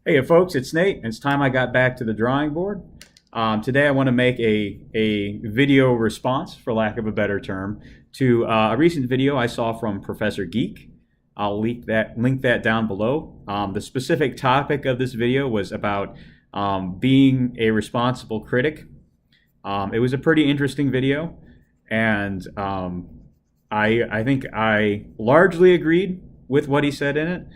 Hey, folks, it's Nate, and it's time I got back to the drawing board. Today, I want to make a video response, for lack of a better term, to a recent video I saw from Professor Geek. I'll link that down below. The specific topic of this video was about being a responsible critic. It was a pretty interesting video, and I think I largely agreed with what he said in it.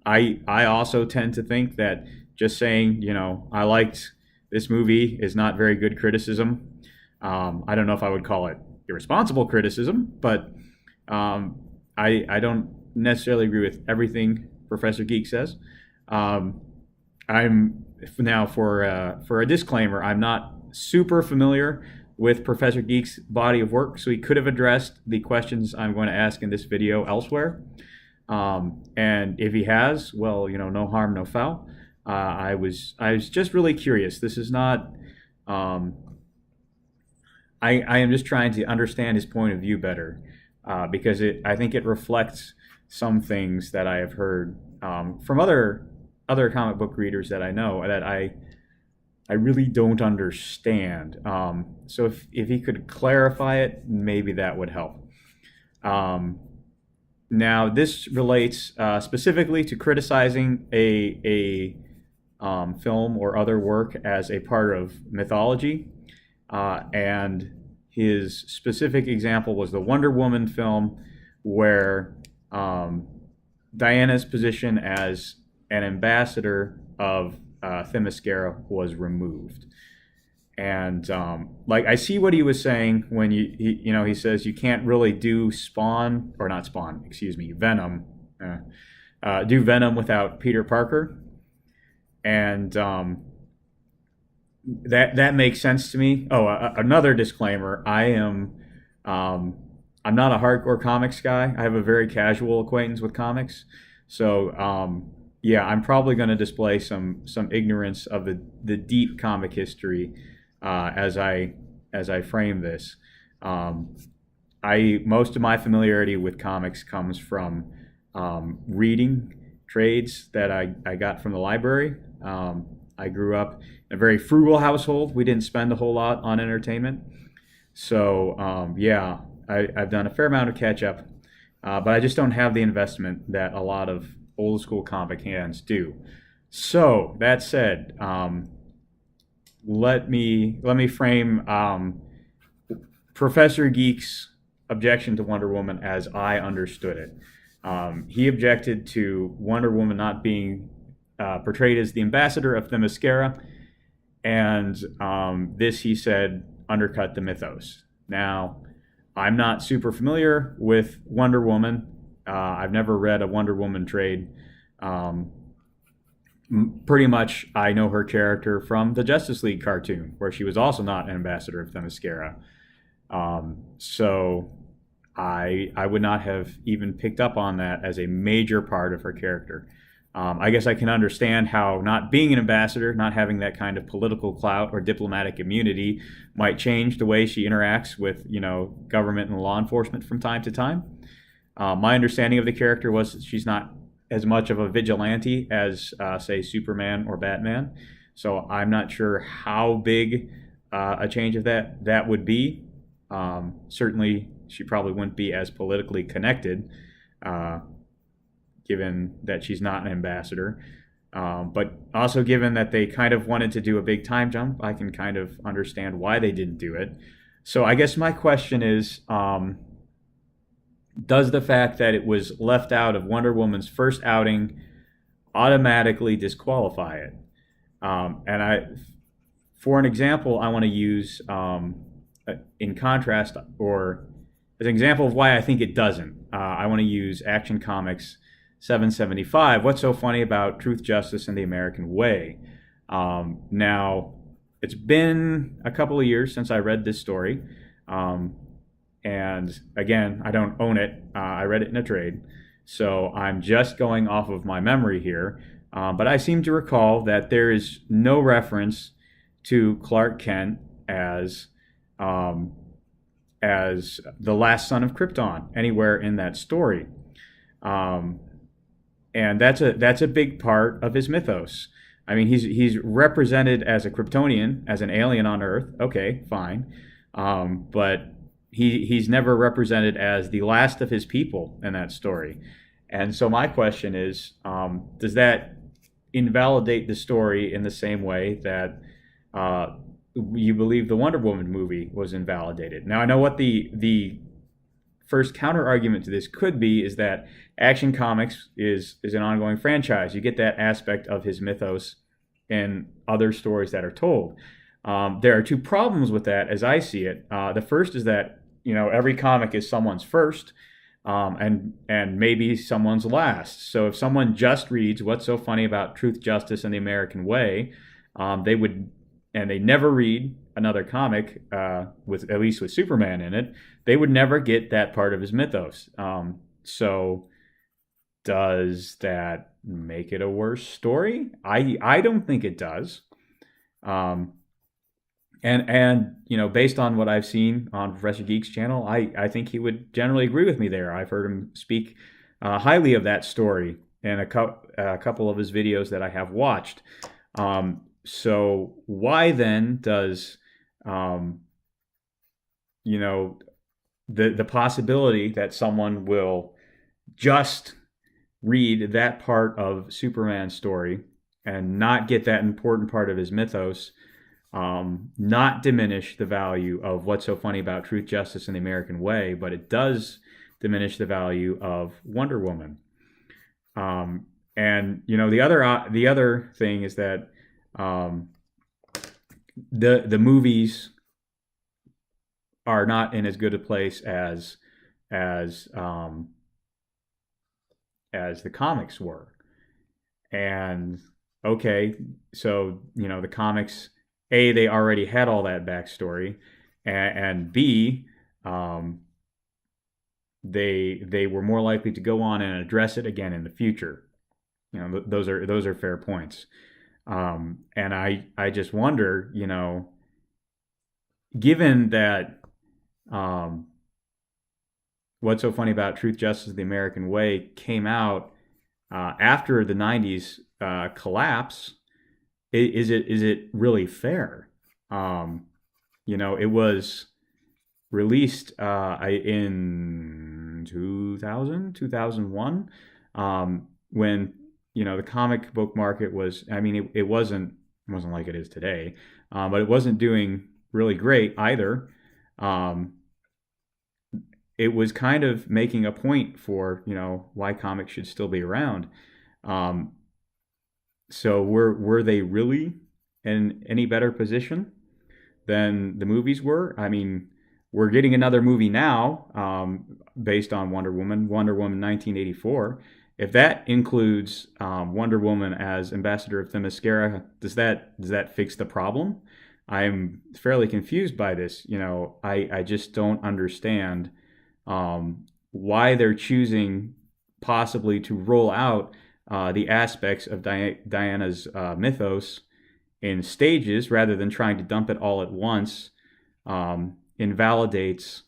I also tend to think that just saying, I liked this movie is not very good criticism. I don't know if I would call it irresponsible criticism, but I don't necessarily agree with everything Professor Geek says. I'm now for a disclaimer. I'm not super familiar with Professor Geek's body of work, so he could have addressed the questions I'm going to ask in this video elsewhere. And if he has, well, no harm, no foul. I was just really curious. This is not. I am just trying to understand his point of view better, because I think it reflects some things that I have heard from other comic book readers that I know that I really don't understand. So if he could clarify it, maybe that would help. Now, this relates specifically to criticizing a film or other work as a part of mythology. And his specific example was the Wonder Woman film, where Diana's position as an ambassador of Themyscira was removed. And I see what he was saying when he says you can't really do Venom, do Venom without Peter Parker, and that makes sense to me. Oh, another disclaimer: I'm not a hardcore comics guy. I have a very casual acquaintance with comics, so yeah, I'm probably going to display some ignorance of the deep comic history as I frame this. Most of my familiarity with comics comes from reading trades that I got from the library. I grew up in a very frugal household. We didn't spend a whole lot on entertainment, so yeah, I've done a fair amount of catch up, but I just don't have the investment that a lot of old school comic hands do. So that said, let me frame Professor Geek's objection to Wonder Woman as I understood it. He objected to Wonder Woman not being portrayed as the ambassador of Themyscira, and this, he said, undercut the mythos. Now, I'm not super familiar with Wonder Woman. I've never read a Wonder Woman trade. Pretty much, I know her character from the Justice League cartoon, where she was also not an ambassador of Themyscira. So I would not have even picked up on that as a major part of her character. I guess I can understand how not being an ambassador, not having that kind of political clout or diplomatic immunity, might change the way she interacts with, government and law enforcement from time to time. My understanding of the character was that she's not as much of a vigilante as, say, Superman or Batman. So I'm not sure how big a change of that would be. Certainly, she probably wouldn't be as politically connected, given that she's not an ambassador. But also given that they kind of wanted to do a big time jump, I can kind of understand why they didn't do it. So I guess my question is, does the fact that it was left out of Wonder Woman's first outing automatically disqualify it? For an example, I want to use in contrast, or as an example of why I think it doesn't. I want to use Action Comics 775. What's so funny about Truth, Justice, and the American Way? Now, it's been a couple of years since I read this story. And again, I don't own it. I read it in a trade. So I'm just going off of my memory here. But I seem to recall that there is no reference to Clark Kent as the last son of Krypton anywhere in that story. and that's a big part of his mythos. I mean, he's represented as a Kryptonian, as an alien on Earth. Okay, fine, but he's never represented as the last of his people in that story. And so my question is, does that invalidate the story in the same way that uh, you believe the Wonder Woman movie was invalidated? Now I know what the first counter argument to this could be is that Action Comics is an ongoing franchise. You get that aspect of his mythos in other stories that are told. There are two problems with that, as I see it. The first is that every comic is someone's first, and maybe someone's last. So if someone just reads "What's So Funny About Truth, Justice, and the American Way," they would, and they never read another comic with at least with Superman in it, they would never get that part of his mythos. So does that make it a worse story? I don't think it does. Um, and based on what I've seen on Professor Geek's channel, I think he would generally agree with me there. I've heard him speak highly of that story in a couple of his videos that I have watched. So why then does the possibility that someone will just read that part of Superman's story and not get that important part of his mythos, not diminish the value of What's So Funny About Truth, Justice, and the American Way, but it does diminish the value of Wonder Woman. And the other thing is that the movies are not in as good a place as the comics were. And okay, so the comics, A, they already had all that backstory, and B, they were more likely to go on and address it again in the future. Those are fair points. And I just wonder, given that What's So Funny About Truth, Justice, the American Way came out after the '90s collapse, is it really fair? It was released in 2001, when the comic book market was. I mean, it wasn't like it is today, but it wasn't doing really great either. It was kind of making a point for why comics should still be around. So were they really in any better position than the movies were? I mean, we're getting another movie now based on Wonder Woman 1984. If that includes Wonder Woman as ambassador of Themyscira, does that fix the problem? I'm fairly confused by this. I just don't understand why they're choosing possibly to roll out the aspects of Diana's mythos in stages rather than trying to dump it all at once. Invalidates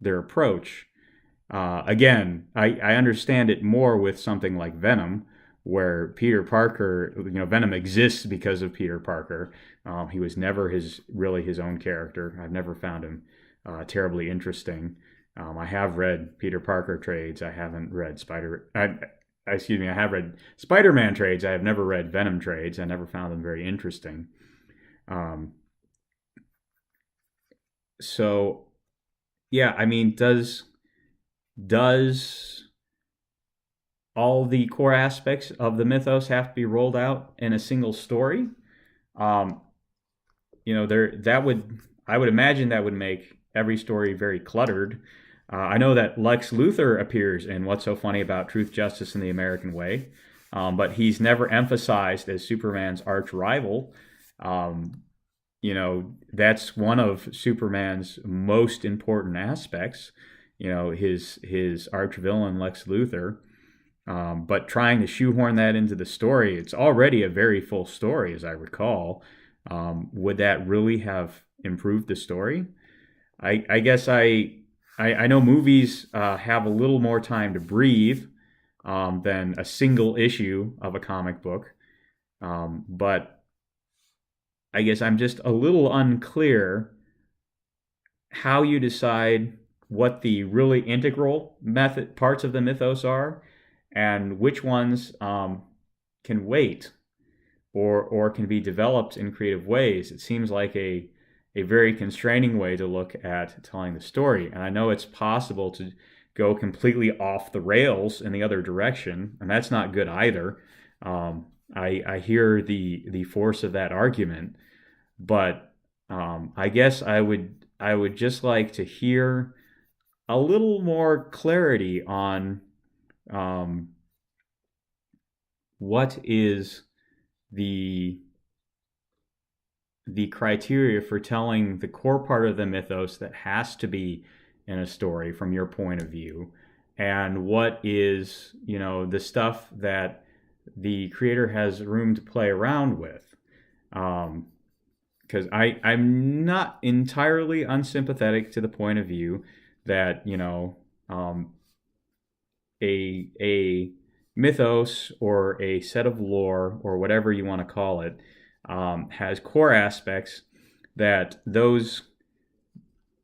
their approach. Again, I understand it more with something like Venom, where Peter Parker, Venom exists because of Peter Parker. He was never really his own character. I've never found him terribly interesting. I have read Peter Parker trades. I haven't read I have read Spider-Man trades. I have never read Venom trades. I never found them very interesting. So, yeah, I mean, does all the core aspects of the mythos have to be rolled out in a single story? I would imagine that would make every story very cluttered. I know that Lex Luthor appears in What's So Funny About Truth, Justice, and the American Way, but he's never emphasized as Superman's arch rival. That's one of Superman's most important aspects. His arch villain Lex Luthor. But trying to shoehorn that into the story, it's already a very full story, as I recall. Would that really have improved the story? I guess I know movies have a little more time to breathe than a single issue of a comic book. But I guess I'm just a little unclear how you decide what the really integral method parts of the mythos are, and which ones can wait or can be developed in creative ways. It seems like a very constraining way to look at telling the story. And I know it's possible to go completely off the rails in the other direction, and that's not good either. I hear the force of that argument, but I guess I would just like to hear a little more clarity on um, what is the the criteria for telling the core part of the mythos that has to be in a story from your point of view, and what is, the stuff that the creator has room to play around with. Because I'm not entirely unsympathetic to the point of view that, a mythos or a set of lore or whatever you want to call it has core aspects that those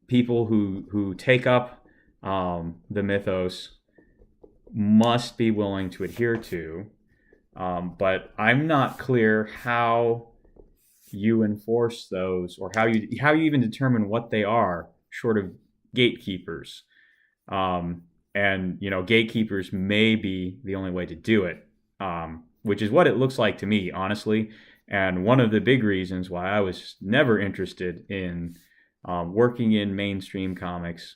people who take up the mythos must be willing to adhere to. But I'm not clear how you enforce those, or how you even determine what they are, short of gatekeepers. And gatekeepers may be the only way to do it, which is what it looks like to me, honestly. And one of the big reasons why I was never interested in working in mainstream comics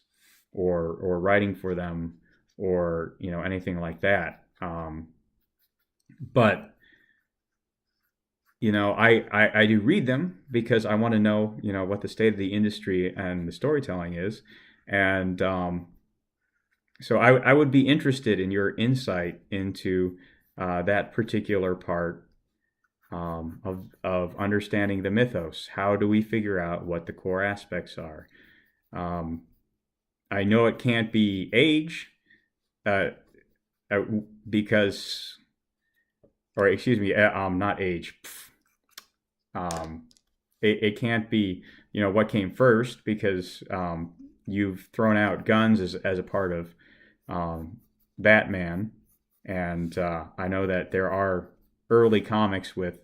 or writing for them or anything like that. But I do read them because I want to know what the state of the industry and the storytelling is, and so I would be interested in your insight into that particular part of understanding the mythos. How do we figure out what the core aspects are? I know it can't be age, uh, because, or excuse me, not age. It can't be what came first, because you've thrown out guns as a part of Batman, and I know that there are early comics with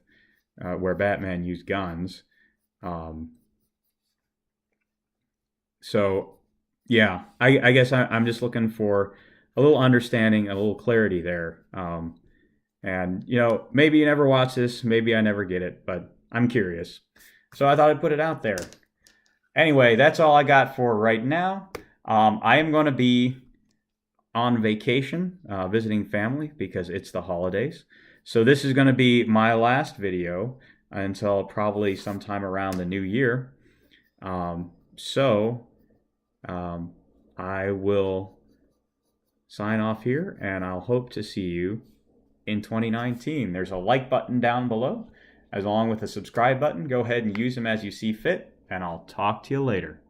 where Batman used guns. So yeah, I guess I'm just looking for a little understanding, a little clarity there. And maybe you never watch this, maybe I never get it, but I'm curious. So I thought I'd put it out there. Anyway, that's all I got for right now. I am going to be on vacation, visiting family because it's the holidays. So this is going to be my last video until probably sometime around the new year. So I will sign off here, and I'll hope to see you in 2019. There's a like button down below, along with a subscribe button. Go ahead and use them as you see fit, and I'll talk to you later.